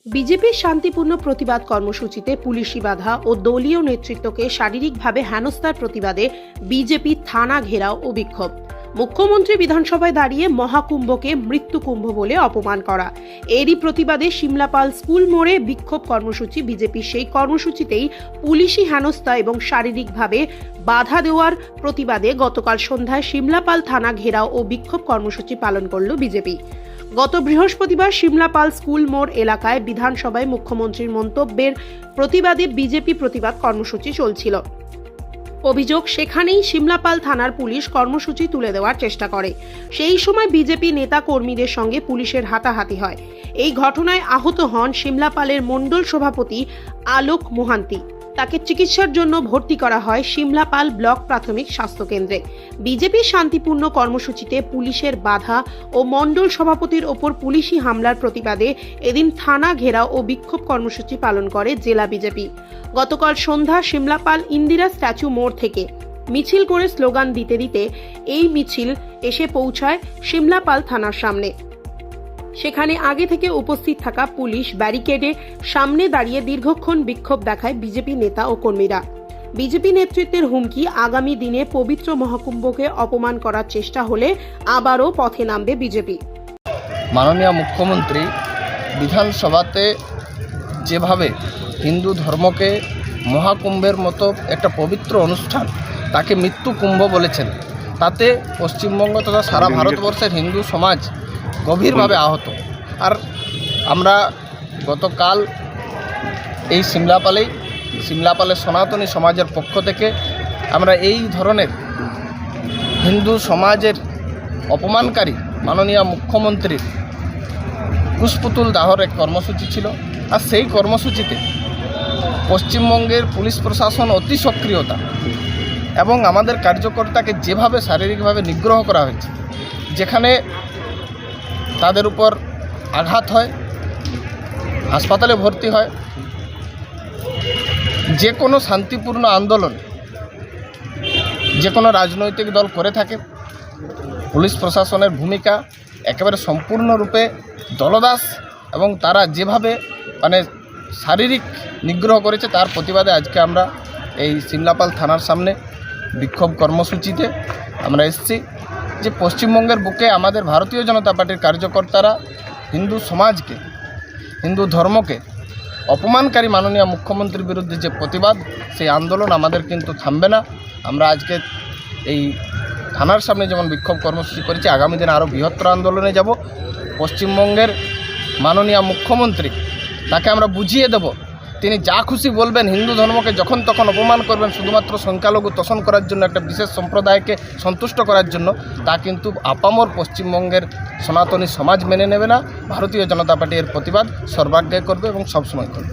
বিজেপির শান্তিপূর্ণ প্রতিবাদ কর্মসূচিতে পুলিশি বাধা ও দলীয় নেতৃত্বকে শারীরিকভাবে হেনস্থার প্রতিবাদে বিজেপি থানা ঘেরাও ও বিক্ষোভ। মুখ্যমন্ত্রী বিধানসভায় দাঁড়িয়ে মহাকুম্ভকে মৃত্যুকুম্ভ বলে অপমান করা। এরই প্রতিবাদে সিমলাপাল স্কুল মোড়ে বিক্ষোভ কর্মসূচি। বিজেপির সেই কর্মসূচিতেই পুলিশি হেনস্থা এবং শারীরিকভাবে বাধা দেওয়ার প্রতিবাদে গতকাল সন্ধ্যায় সিমলাপাল থানা ঘেরাও ও বিক্ষোভ কর্মসূচি পালন করল বিজেপি। গত বৃহস্পতিবার সিমলাপাল স্কুল মোড় এলাকায় বিধানসভায় মুখ্যমন্ত্রীর মন্তব্যের প্রতিবাদে বিজেপি প্রতিবাদ কর্মসূচি চলছিল। অভিযোগ, সেখানেই সিমলাপাল থানার পুলিশ কর্মসূচি তুলে দেওয়ার চেষ্টা করে। সেই সময় বিজেপি নেতা কর্মীদের সঙ্গে পুলিশের হাতাহাতি হয়। এই ঘটনায় আহত হন সিমলাপালের মণ্ডল সভাপতি আলোক মোহান্তি। তাকে চিকিৎসার জন্য ভর্তি করা হয় সিমলাপাল ব্লক প্রাথমিক স্বাস্থ্য কেন্দ্রে। বিজেপির শান্তিপূর্ণ কর্মসূচিতে পুলিশের বাধা ও মণ্ডল সভাপতির ওপর পুলিশি হামলার প্রতিবাদে এদিন থানা ঘেরাও ও বিক্ষোভ কর্মসূচি পালন করে জেলা বিজেপি। গতকাল সন্ধ্যা সিমলাপাল ইন্দিরা স্ট্যাচু মোড় থেকে মিছিল করে স্লোগান দিতে দিতে এই মিছিল এসে পৌঁছায় সিমলাপাল থানার সামনে। সেখানে আগে থেকে উপস্থিত থাকা পুলিশ ব্যারিকেডে সামনে দাঁড়িয়ে দীর্ঘক্ষণ বিক্ষোভ দেখায় বিজেপি নেতা ও কর্মীরা। বিজেপি নেতৃত্বের হুমকি, আগামী দিনে পবিত্র মহাকুম্ভকে অপমান করার চেষ্টা হলে আবারও পথে নামবে বিজেপি। মাননীয় মুখ্যমন্ত্রী বিধানসভাতে যেভাবে হিন্দু ধর্মকে মহাকুম্ভের মতো একটা পবিত্র অনুষ্ঠান তাকে মৃত্যু কুম্ভ বলেছেন, তাতে পশ্চিমবঙ্গ তথা সারা ভারতবর্ষের হিন্দু সমাজ গভীরভাবে আহত। আর আমরা গতকাল এই সিমলাপালের সনাতনী সমাজের পক্ষ থেকে আমরা এই ধরনের হিন্দু সমাজের অপমানকারী মাননীয় মুখ্যমন্ত্রীর কুশপুতুল দাহর এক কর্মসূচি ছিল। আর সেই কর্মসূচিতে পশ্চিমবঙ্গের পুলিশ প্রশাসন অতি সক্রিয়তা এবং আমাদের কার্যকর্তাকে যেভাবে শারীরিকভাবে নিগ্রহ করা হয়েছে, যেখানে তাদের উপর আঘাত হয়, হাসপাতালে ভর্তি হয়। যে কোনো শান্তিপূর্ণ আন্দোলন যে কোনো রাজনৈতিক দল করে থাকে, পুলিশ প্রশাসনের ভূমিকা একেবারে সম্পূর্ণরূপে দলদাস এবং তারা যেভাবে শারীরিক নিগ্রহ করেছে তার প্রতিবাদে আজকে আমরা এই সিমলাপাল থানার সামনে বিক্ষোভ কর্মসূচিতে আমরা এসেছি। যে পশ্চিমবঙ্গের বুকে আমাদের ভারতীয় জনতা পার্টির কার্যকর্তারা হিন্দু সমাজকে, হিন্দু ধর্মকে অপমানকারী মাননীয় মুখ্যমন্ত্রীর বিরুদ্ধে যে প্রতিবাদ, সেই আন্দোলন আমাদের কিন্তু থামবে না। আমরা আজকে এই থানার সামনে যেমন বিক্ষোভ কর্মসূচি করেছি, আগামী দিনে আরও বৃহত্তর আন্দোলনে যাব। পশ্চিমবঙ্গের মাননীয় মুখ্যমন্ত্রী, তাকে আমরা বুঝিয়ে দেব, তিনি যা খুশি বলবেন, হিন্দু ধর্মকে যখন তখন অপমান করবেন শুধুমাত্র সংখ্যালঘু তোষণ করার জন্য, একটা বিশেষ সম্প্রদায়কে সন্তুষ্ট করার জন্য, তা কিন্তু আপামর পশ্চিমবঙ্গের সনাতনী সমাজ মেনে নেবে না। ভারতীয় জনতা পার্টি এর প্রতিবাদ সর্বাগ্রে করবে এবং সবসময় করবে।